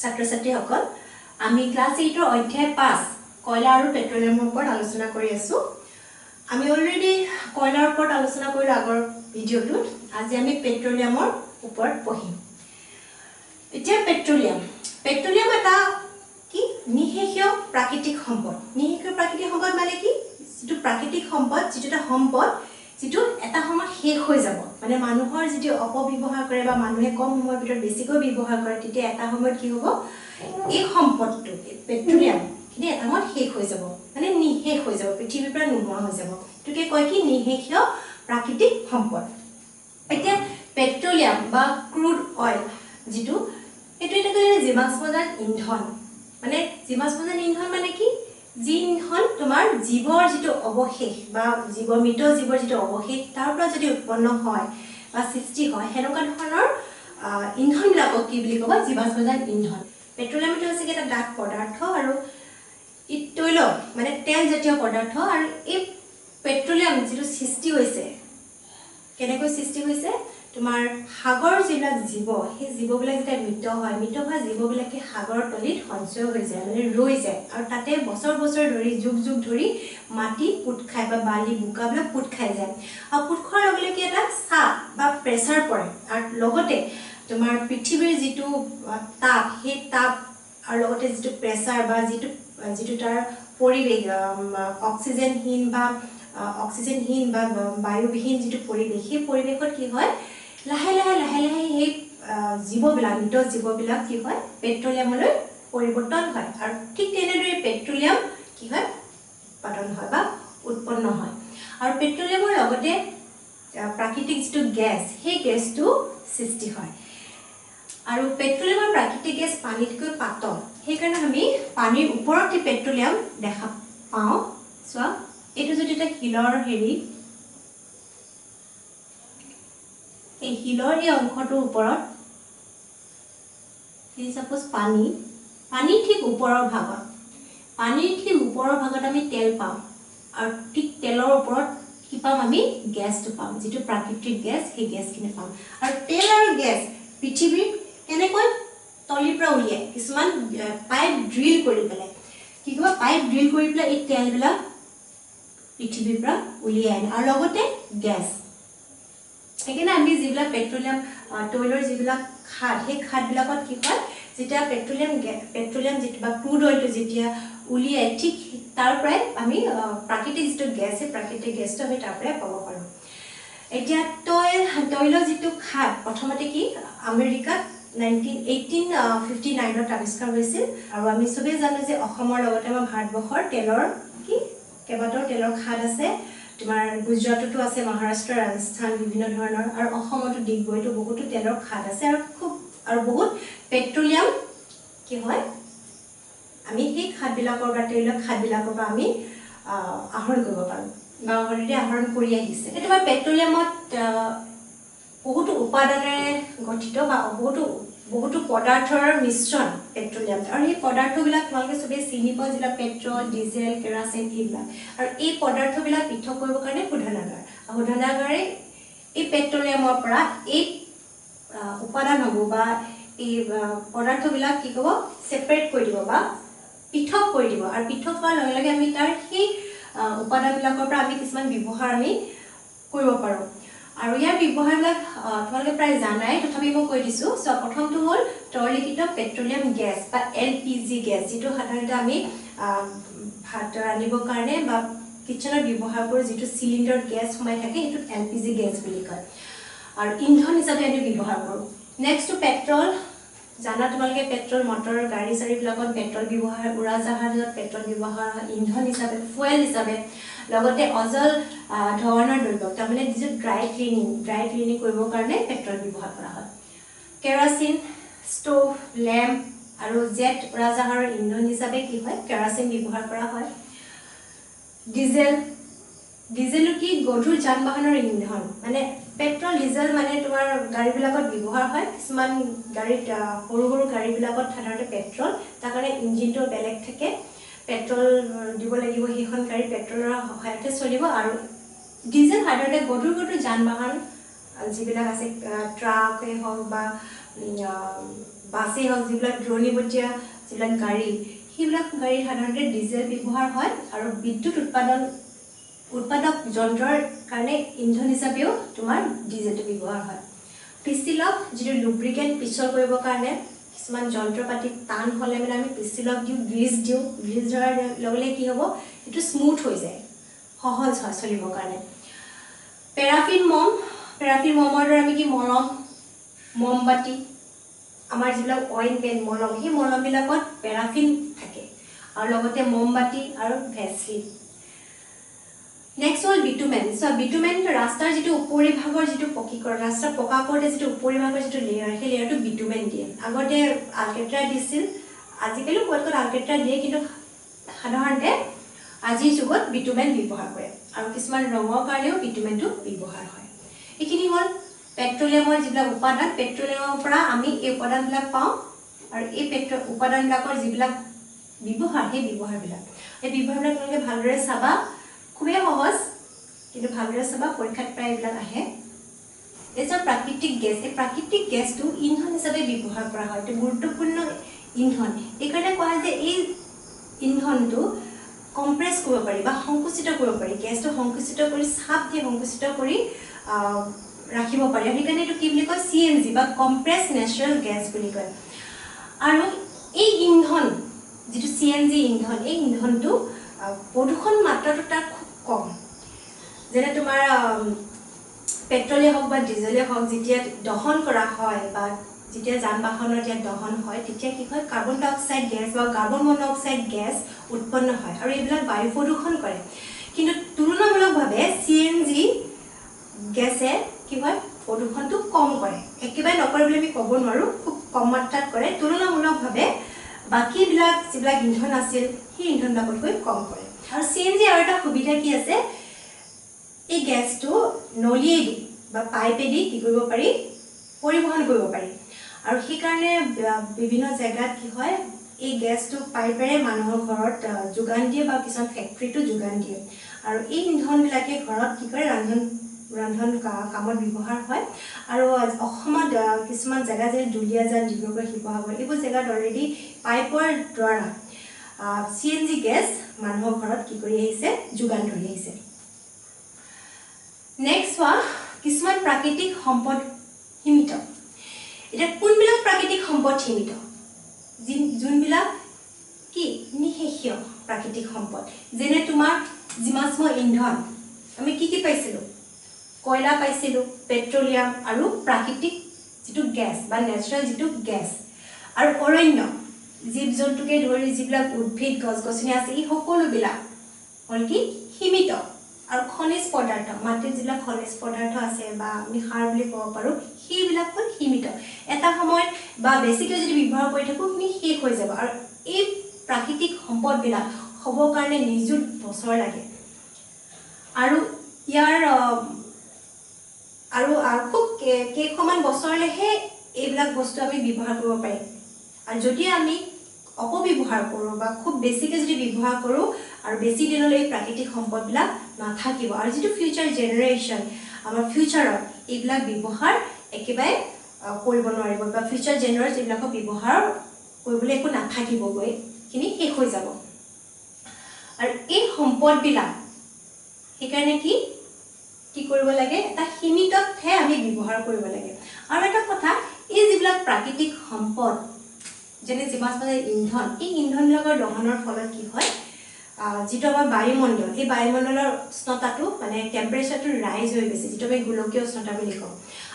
ছাত্ৰ-ছাত্ৰীসকল আমি ক্লাস 8 ৰ অধ্যায় 5 কয়লা আৰু পেট্ৰলিয়ামৰ ওপৰত আলোচনা কৰি আছো আমি অলৰেডি কয়লাৰ ওপৰত আলোচনা কৰিলো আগৰ ভিডিঅটোত আজি আমি পেট্ৰলিয়ামৰ ওপৰত পঢ়িম এতিয়া পেট্ৰলিয়াম এটা কি নিহেখীয় প্ৰাকৃতিক সম্পদ মানে কি যেটো প্ৰাকৃতিক সম্পদ যেটা সম্পদ যেটো এটা সময়ত শেষ হৈ যাব মানে মানুহৰ যেটো অপব্যৱহাৰ কৰে বা মানুহে কম সময়ৰ ভিতৰত বেছিকৈ ব্যৱহাৰ কৰে তেতিয়া এটা সময়ত কি হ'ব এই সম্পদটো পেট্ৰলিয়াম কিন্তু এটা সময়ত শেষ হৈ যাব মানে নিশেষ হৈ যাব পৃথিৱীৰ পৰা নোহোৱা হৈ যাব এটোকে কয় কি নিহেখীয় প্ৰাকৃতিক সম্পদ এতিয়া পেট্ৰলিয়াম বা ক্ৰুড অইল যেটো এটো এটা জীৱাশ্মজাত ইন্ধন মানে জীৱাশ্মজাত ইন্ধন মানে কি যি ইন্ধন তোমাৰ জীৱৰ যেটো অৱশেষ বা মৃত জীৱৰ যেটো অৱশেষ তাৰ পৰা যদি উৎপন্ন হয় বা সৃষ্টি হয় হেনকা ধৰণৰ ইন্ধন বিলাকক কি বুলি কবা জীৱাশ্মজাত ইন্ধন পেট্ৰলিয়াম হৈছে এটা ডাঠ পদাৰ্থ আৰু ই তৈল মানে তেল জাতীয় পদাৰ্থ আৰু এই পেট্ৰলিয়াম যেটো সৃষ্টি হৈছে কেনেকৈ সৃষ্টি হৈছে তোমাৰ সাগৰ জিলাক জীৱ সেই জীৱবিলাক যেতিয়া মৃত হয় জীৱবিলাকে সাগৰৰ তলিত সঞ্চয় হৈ যায় মানে ৰৈ যায় আৰু তাতে বছৰ ধৰি যুগ ধৰি মাটি পুট খায় বা বালি বুকাবিলাক পুট খাই যায় আৰু পুট খোৱাৰ লগে লগে এটা চাপ বা প্ৰেছাৰ পৰে আৰু লগতে তোমাৰ পৃথিৱীৰ যেটো তাপ সেই তাপ আৰু লগতে যেটো প্ৰেছাৰ বা যেটো তাৰ পৰিৱেশ অক্সিজেনহীন বা বায়ুবিহীন যেটো পৰিৱেশ সেই পৰিৱেশত কি হয় লাহে লাহে এই মৃত জীৱবিলাক কি হয় পেট্ৰলিয়ামলৈ পৰিৱৰ্তন হয় আৰু ঠিক তেনেদৰে পেট্ৰলিয়াম কি হয় উৎপাদন হয় বা উৎপন্ন হয় আৰু পেট্ৰলিয়ামৰ লগতে প্ৰাকৃতিক যেটো গেছ সেই গেছটো সৃষ্টি হয় আৰু পেট্ৰলিয়ামৰ প্ৰাকৃতিক গেছ পানীতকৈ পাতল সেই কাৰণে আমি পানীৰ ওপৰত পেট্ৰলিয়াম দেখা পাওঁ চোৱা এটো যদি এটা হিলৰ এই হিলৰ এই অংশটোৰ ওপৰত এই সাপোজ পানী ঠিক ওপৰৰ ভাগত আমি তেল পাম আৰু ঠিক তেলৰ ওপৰত কি পাম আমি গেছটো পাম যেটো প্ৰাকৃতিক গেছ সেই গেছখিনি পাম আৰু তেল আৰু গেছ পৃথিৱীৰ কেনেকৈ তলিৰ পৰা উলিয়ায় কিছুমান পাইপ ড্ৰিল কৰি পেলাই এই তেলবিলাক পৃথিৱীৰ পৰা উলিয়ায় আৰু লগতে গেছ একেনে আমি যিবিলাক পেট্ৰলিয়াম তৈলৰ যিবিলাক খাদ সেই খাদবিলাকত কি হয় যেতিয়া পেট্ৰলিয়াম যেটো বা ক্ৰুড অইলটো যেতিয়া উলিয়ায় ঠিক তাৰ পৰাই আমি প্ৰাকৃতিক যেটো গেছ সেই প্ৰাকৃতিক গেছটো আমি তাৰ পৰাই পাব পাৰো এতিয়া তৈলৰ যেটো খাদ প্ৰথমতে কি আমেৰিকাত 1859 ত আৱিষ্কাৰ হৈছিল আৰু আমি সবেই জানো যে অসমৰ লগতে আমাৰ ভাৰতবৰ্ষৰ তেলৰ কি কেবাটাও তেলৰ খাদ আছে তোমাৰ গুজৰাটতো আছে মহাৰাষ্ট্ৰ ৰাজস্থান বিভিন্ন ধৰণৰ আৰু অসমতো ডিগবৈতো বহুতো তেলৰ খাদ আছে আৰু বহুত পেট্ৰলিয়াম কি হয় আমি সেই খাদবিলাকৰ বা তেলৰ খাদবিলাকৰ পৰা আমি আহৰণ কৰিব পাৰো বা অলৰেডি আহৰণ কৰি আহিছে এটা পেট্ৰলিয়ামত বহুতো উপাদানেৰে গঠিত বা বহুতো পদাৰ্থৰ মিশ্ৰণ পেট্ৰলিয়াম আৰু এই পদাৰ্থবিলাক তোমালোকে সবে চিনি পোৱা যেটা পেট্ৰল ডিজেল কেৰাচিন এইবিলাক আৰু এই পদাৰ্থবিলাক পৃথক কৰিবৰ কাৰণে শোধনাগাৰে এই পেট্ৰলিয়ামৰ পৰা এই উপাদান হ'ব বা এই পদাৰ্থবিলাক কি হ'ব সেপাৰেট কৰি দিব বা পৃথক কৰি দিব আৰু পৃথক কৰাৰ লগে লগে আমি তাৰ সেই উপাদানবিলাকৰ পৰা আমি কিছুমান ব্যৱহাৰ আমি কৰিব পাৰো আৰু ইয়াৰ ব্যৱহাৰবিলাক তোমালোকে প্ৰায় জানাই তথাপি মই কৈ দিছো প্ৰথমটো হ'ল তৰলীকৃত পেট্ৰলিয়াম গেছ বা এলপিজি গেছ যেটো সাধাৰণতে আমি ভাত ৰান্ধিবৰ কাৰণে বা কিচেনত ব্যৱহাৰ কৰোঁ যেটো সিলিন্ডাৰ গেছ সোমাই থাকে এটো এলপিজি গেছ বুলি কয় আৰু ইন্ধন হিচাপে আমি ব্যৱহাৰ কৰোঁ নেক্সট টু পেট্ৰল জানা তোমালোকে পেট্ৰল মটৰ গাড়ী চাৰিবিলাকত পেট্ৰল ব্যৱহাৰ উৰাজাহাজত পেট্ৰল ব্যৱহাৰ ইন্ধন হিচাপে ফুয়েল হিচাপে লগতে অজল ধৰণৰ দ্ৰব্য তাৰমানে যে ড্ৰাই ক্লিনিং কৰিবৰ কাৰণে পেট্ৰল ব্যৱহাৰ কৰা হয় কেৰাচিন ষ্টভ লেম্প আৰু জেট উৰাজাহাজৰ ইন্ধন হিচাপে কি হয় কেৰাচিন ব্যৱহাৰ কৰা হয় ডিজেল কি গধুৰ যান-বাহনৰ ইন্ধন মানে পেট্ৰল ডিজেল মানে তোমাৰ গাড়ীবিলাকত ব্যৱহাৰ হয় কিছুমান গাড়ীত সৰু গাড়ীবিলাকত সাধাৰণতে পেট্ৰল তাৰ কাৰণে ইঞ্জিনটো বেলেগ থাকে পেট্ৰল দিব লাগিব সেইখন গাড়ী পেট্ৰলৰ সহায়তে চলিব আৰু ডিজেল সাধাৰণতে গধুৰ যান-বাহন যিবিলাক আছে ট্ৰাকে হওক বা বাছেই হওক যিবিলাক দূৰণিবতীয়া যিবিলাক গাড়ী সেইবিলাক গাড়ী সাধাৰণতে ডিজেল ব্যৱহাৰ হয় আৰু বিদ্যুৎ উৎপাদক যন্ত্ৰৰ কাৰণে ইন্ধন হিচাপেও তোমাৰ ডিজেলটো ব্যৱহাৰ হয় পিষ্টিলক যিটো লুব্ৰিকেণ্ট পিছল কৰিবৰ কাৰণে কিছুমান যন্ত্ৰপাতি টান হ'লে মানে আমি পিষ্টিলক দিওঁ গ্ৰীজ ধৰাৰ লগে কি হ'ব এইটো স্মুথ হৈ যায় সহজ হয় চলিবৰ কাৰণে পেৰাফিন মমৰ দৰে আমি কি মমবাতি আমাৰ যিবিলাক অইনমেণ্ট মলম সেই মলমবিলাকত পেৰাফিন থাকে আৰু লগতে মমবাতি আৰু ভেচলিন নেক্সট হ'ল বিটুমেন বিটুমেন ৰাস্তাৰ যিটো উপৰিভাগৰ যিটো পকীকৰণ ৰাস্তাৰ পকা কৰোঁতে যিটো উপৰিভাগৰ যিটো লেয়াৰ সেই লেয়াৰটো বিটুমেন দিয়ে আগতে আলকেট্ৰা দিছিল আজিকালি ক'ত আলকেট্ৰা দিয়ে কিন্তু সাধাৰণতে আজিৰ যুগত বিটুমেন ব্যৱহাৰ কৰে আৰু কিছুমান ৰঙৰ কাৰণেও বিটুমেনটো ব্যৱহাৰ হয় এইখিনি হ'ল পেট্ৰলিয়ামৰ যিবিলাক উপাদান পেট্ৰলিয়ামৰ পৰা আমি এই উপাদানবিলাক পাওঁ আৰু এই উপাদানবিলাকৰ যিবিলাক ব্যৱহাৰ সেই ব্যৱহাৰবিলাক তোমালোকে ভালদৰে চাবা খুবেই সহজ কিন্তু ভালদৰে চাবা পৰীক্ষাত প্ৰায় এইবিলাক আহে এজন প্ৰাকৃতিক গেছ এই প্ৰাকৃতিক গেছটো ইন্ধন হিচাপে ব্যৱহাৰ কৰা হয় এইটো গুৰুত্বপূৰ্ণ ইন্ধন এইকাৰণে কোৱা হয় যে এই ইন্ধনটো কম্প্ৰেছ কৰিব পাৰি বা সংকুচিত কৰিব পাৰি গেছটো সংকুচিত কৰি চাপ দিয়ে সংকুচিত কৰি ৰাখিব পাৰি সেইকাৰণে এইটো কি বুলি কয় CNG বা কম্প্ৰেছ নেচাৰেল গেছ বুলি কয় আৰু এই ইন্ধন যিটো CNG ইন্ধন এই ইন্ধনটো প্ৰদূষণ মাত্ৰাটো তাৰ খুব কম যেনে তোমাৰ পেট্ৰলে হওক বা ডিজেলে হওক যেতিয়া দহন কৰা হয় বা যেতিয়া যান বাহনৰ যেতিয়া দহন হয় তেতিয়া কি হয় কাৰ্বন ডাই অক্সাইড গেছ বা কাৰ্বন মনোক্সাইড গেছ উৎপন্ন হয় আৰু এইবিলাক বায়ু প্ৰদূষণ কৰে কিন্তু তুলনামূলকভাৱে CNG গেছে কি হয় প্ৰদূষণটো কম কৰে একেবাৰে নকৰে বুলি আমি ক'ব নোৱাৰোঁ খুব কম মাত্ৰাত কৰে তুলনামূলকভাৱে বাকীবিলাক যিবিলাক ইন্ধন আছিল সেই ইন্ধনবিলাকতকৈ কম কৰে আৰু CNG আৰু এটা সুবিধা কি আছে এই গেছটো নলীয়েদি বা পাইপেদি কি কৰিব পাৰি পৰিবহণ কৰিব পাৰি আৰু সেইকাৰণে বিভিন্ন জেগাত কি হয় এই গেছটো পাইপেৰে মানুহৰ ঘৰত যোগান দিয়ে বা কিছুমান ফেক্টৰীটো যোগান দিয়ে আৰু এই ইন্ধনবিলাকে ঘৰত কি কৰে ৰন্ধন কামত ব্যৱহাৰ হয় আৰু অসমত কিছুমান জেগা যেনে দুলীয়াজান ডিব্ৰুগড় শিৱসাগৰ এইবোৰ জেগাত অলৰেডি পাইপৰ দ্বাৰা CNG গেছ মানুহৰ ঘৰত কি কৰি আহিছে যোগান ধৰি আহিছে নেক্সট হোৱা কিছুমান প্ৰাকৃতিক সম্পদ সীমিত এটা কোনবিলাক প্ৰাকৃতিক সম্পদ সীমিত যোনবিলাক কি নিশেষীয় প্ৰাকৃতিক সম্পদ যেনে তোমাৰ জীৱাশ্ম ইন্ধন আমি কি পাইছিলোঁ কয়লা পাইছিলোঁ পেট্ৰলিয়াম আৰু প্ৰাকৃতিক যিটো গেছ বা নেচাৰেল যিটো গেছ আৰু অৰণ্য জীৱ জন্তুকে ধৰি যিবিলাক উদ্ভিদ গছ গছনি আছে এই সকলোবিলাক হ'ল কি সীমিত আৰু খনিজ পদাৰ্থ মাটিত যিবিলাক খনিজ পদাৰ্থ আছে বা আমি সাৰ বুলি ক'ব পাৰোঁ সেইবিলাক হ'ল সীমিত এটা সময়ত বা বেছিকৈ যদি ব্যৱহাৰ কৰি থাকোঁ সেইখিনি শেষ হৈ যাব আৰু এই প্ৰাকৃতিক সম্পদবিলাক হ'বৰ কাৰণে নিযুত বছৰ লাগে আৰু ইয়াৰ আৰু খুব কেইখনমান বছৰলৈহে এইবিলাক বস্তু আমি ব্যৱহাৰ কৰিব পাৰিম আৰু যদি আমি অপব্যৱহাৰ কৰোঁ বা খুব বেছিকৈ যদি ব্যৱহাৰ কৰোঁ আৰু বেছি দিনলৈ এই প্ৰাকৃতিক সম্পদবিলাক নাথাকিব আৰু যিটো ফিউচাৰ জেনেৰেশ্যন আমাৰ ফিউচাৰত এইবিলাক ব্যৱহাৰ একেবাৰে কৰিব নোৱাৰিব বা ফিউচাৰ জেনেৰেশ্যন এইবিলাকৰ ব্যৱহাৰ কৰিবলৈ একো নাথাকিবগৈ এইখিনি শেষ হৈ যাব আৰু এই সম্পদবিলাক সেইকাৰণে কি কৰিব লাগে এটা সীমিততহে আমি ব্যৱহাৰ কৰিব লাগে আৰু এটা কথা এই যিবিলাক প্ৰাকৃতিক সম্পদ যেনে জীৱাশ্ম ইন্ধন এই ইন্ধনবিলাকৰ দহনৰ ফলত কি হয় যিটো আমাৰ বায়ুমণ্ডল এই বায়ুমণ্ডলৰ উষ্ণতাটো মানে টেম্পাৰেচাৰটো ৰাইজ হৈ গৈছে যিটো আমি গোলকীয় উষ্ণতা বুলি কওঁ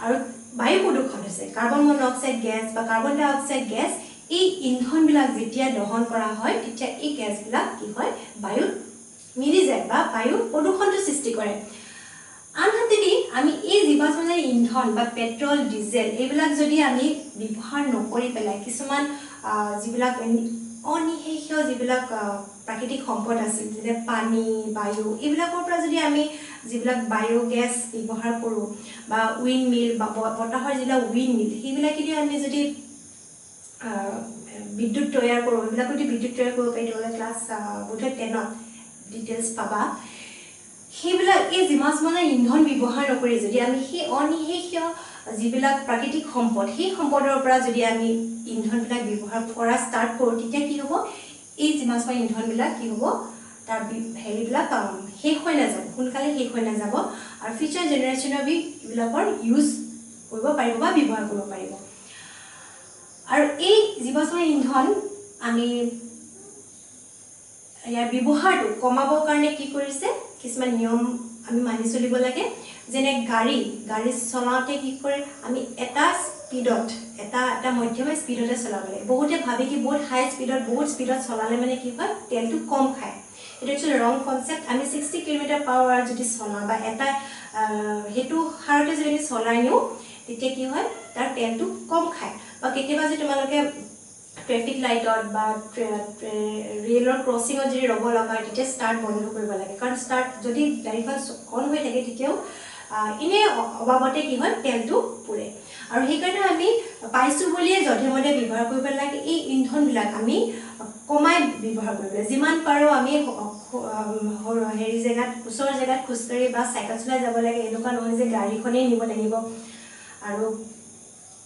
আৰু বায়ু প্ৰদূষণ হৈছে কাৰ্বন মনোক্সাইড গেছ বা কাৰ্বন ডাই অক্সাইড গেছ এই ইন্ধনবিলাক যেতিয়া দহন কৰা হয় তেতিয়া এই গেছবিলাক কি হয় বায়ুত মিলি যায় বা বায়ু প্ৰদূষণটো সৃষ্টি কৰে আনহাতেদি আমি এই জীৱাশ্ম ইন্ধন বা পেট্ৰল ডিজেল এইবিলাক যদি আমি ব্যৱহাৰ নকৰি পেলাই কিছুমান যিবিলাক অনিশেষীয় যিবিলাক প্ৰাকৃতিক সম্পদ আছিল যেনে পানী বায়ু এইবিলাকৰ পৰা যদি আমি যিবিলাক বায়োগেছ ব্যৱহাৰ কৰোঁ বা উইণ্ড মিল বা বতাহৰ যিবিলাক উইণ্ড মিল সেইবিলাকেদি আমি যদি বিদ্যুৎ তৈয়াৰ কৰোঁ এইবিলাক যদি বিদ্যুৎ তৈয়াৰ কৰিব পাৰি তেতিয়াহ'লে ক্লাছ বোধহয় 10ত ডিটেইলছ পাবা সেইবিলাক এই জীৱাশ্ম ইন্ধন ব্যৱহাৰ নকৰি যদি আমি সেই অনিশেষীয় যিবিলাক প্ৰাকৃতিক সম্পদ সেই সম্পদৰ পৰা যদি আমি ইন্ধনবিলাক ব্যৱহাৰ কৰা ষ্টাৰ্ট কৰোঁ তেতিয়া কি হ'ব এই জীৱাশ্ম ইন্ধনবিলাক কি হ'ব তাৰ হেৰিবিলাক শেষ হৈ নাযাব সোনকালে শেষ হৈ নাযাব আৰু ফিউচাৰ জেনেৰেশ্যনৰ এইবিলাকৰ ইউজ কৰিব পাৰিব বা ব্যৱহাৰ কৰিব পাৰিব আৰু এই জীৱাশ্ম ইন্ধন আমি ইয়াৰ ব্যৱহাৰটো কমাবৰ কাৰণে কি কৰিছে কিছুমান নিয়ম আমি মানি চলিব লাগে যেনে গাড়ী চলাওঁতে কি কৰে আমি এটা স্পীডত এটা মধ্যম স্পীডতে চলাব লাগে বহুতে ভাবে কি বহুত হাই স্পীডত বহুত স্পীডত চলালে মানে কি হয় তেলটো কম খায় এটা একচুৱেলি ৰং কনচেপ্ট আমি 60 km/h যদি চলাওঁ বা এটা হেতু হাৰতে যদি চলাই নিও তেতিয়া কি হয় তাৰ তেলটো কম খায় বা কেতিয়াবা যে তোমালোকে ট্ৰেফিক লাইটত বা ৰেলৰ ক্ৰছিঙত যদি ৰ'ব লগা হয় তেতিয়া ষ্টাৰ্ট বন্ধ কৰিব লাগে কাৰণ ষ্টাৰ্ট যদি গাড়ীখন অন হৈ থাকে তেতিয়াও ইনে অবাবতে কি হয় তেলটো পুৰে আৰু সেইকাৰণে আমি পাইছোঁ বুলিয়ে যধে মধে ব্যৱহাৰ কৰিব লাগে এই ইন্ধনবিলাক আমি কমাই ব্যৱহাৰ কৰিব লাগে যিমান পাৰোঁ আমি হেৰি জেগাত ওচৰৰ জেগাত খোজকাঢ়ি বা চাইকেল চলাই যাব লাগে এনেকুৱা নহয় যে গাড়ীখনেই নিব লাগিব আৰু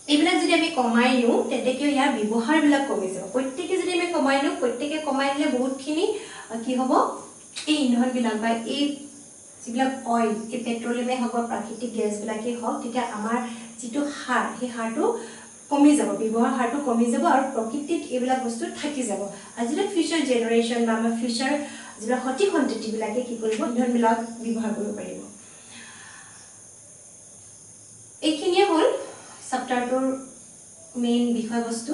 এইবিলাক যদি আমি কমাই নিওঁ তেন্তে কি ইয়াৰ ব্যৱহাৰবিলাক কমি যাব প্ৰত্যেকে যদি আমি কমাই নিওঁ প্ৰত্যেকে কমাই দিলে বহুতখিনি কি হ'ব এই ইন্ধনবিলাক বা এই যিবিলাক অইল এই পেট্ৰলিয়ামে হওক বা প্ৰাকৃতিক গেছবিলাকেই হওক তেতিয়া আমাৰ যিটো হাৰ সেই হাৰটো কমি যাব ব্যৱহাৰ হাৰটো কমি যাব আৰু প্ৰকৃতিত এইবিলাক বস্তু থাকি যাব আৰু যিবিলাক ফিউচাৰ জেনেৰেশ্যন বা আমাৰ ফিউচাৰ যিবিলাক সঠিক সন্ততিবিলাকে কি কৰিব ইন্ধনবিলাক ব্যৱহাৰ কৰিব পাৰিব এইখিনিয়ে হ'ল চেপ্টাৰটোৰ মেইন বিষয়বস্তু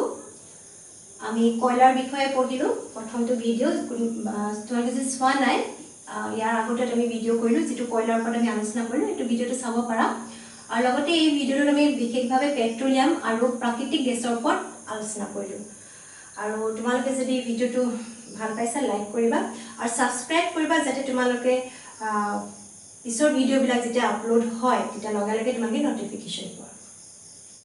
আমি কয়লাৰ বিষয়ে পঢ়িলোঁ প্ৰথমটো ভিডিঅ' তোমালোকে যদি চোৱা নাই ইয়াৰ আগতে আমি ভিডিঅ' কৰিলোঁ যিটো কয়লাৰ ওপৰত আমি আলোচনা কৰিলোঁ এইটো ভিডিঅ'টো চাব পাৰা আৰু লগতে এই ভিডিঅ'টোত আমি বিশেষভাৱে পেট্ৰলিয়াম আৰু প্ৰাকৃতিক গেছৰ ওপৰত আলোচনা কৰিলোঁ আৰু তোমালোকে যদি ভিডিঅ'টো ভাল পাইছা লাইক কৰিবা আৰু ছাবস্ক্ৰাইব কৰিবা যাতে তোমালোকে পিছৰ ভিডিঅ'বিলাক যেতিয়া আপলোড হয় তেতিয়া লগে লগে তোমালোকে নটিফিকেশ্যন পোৱা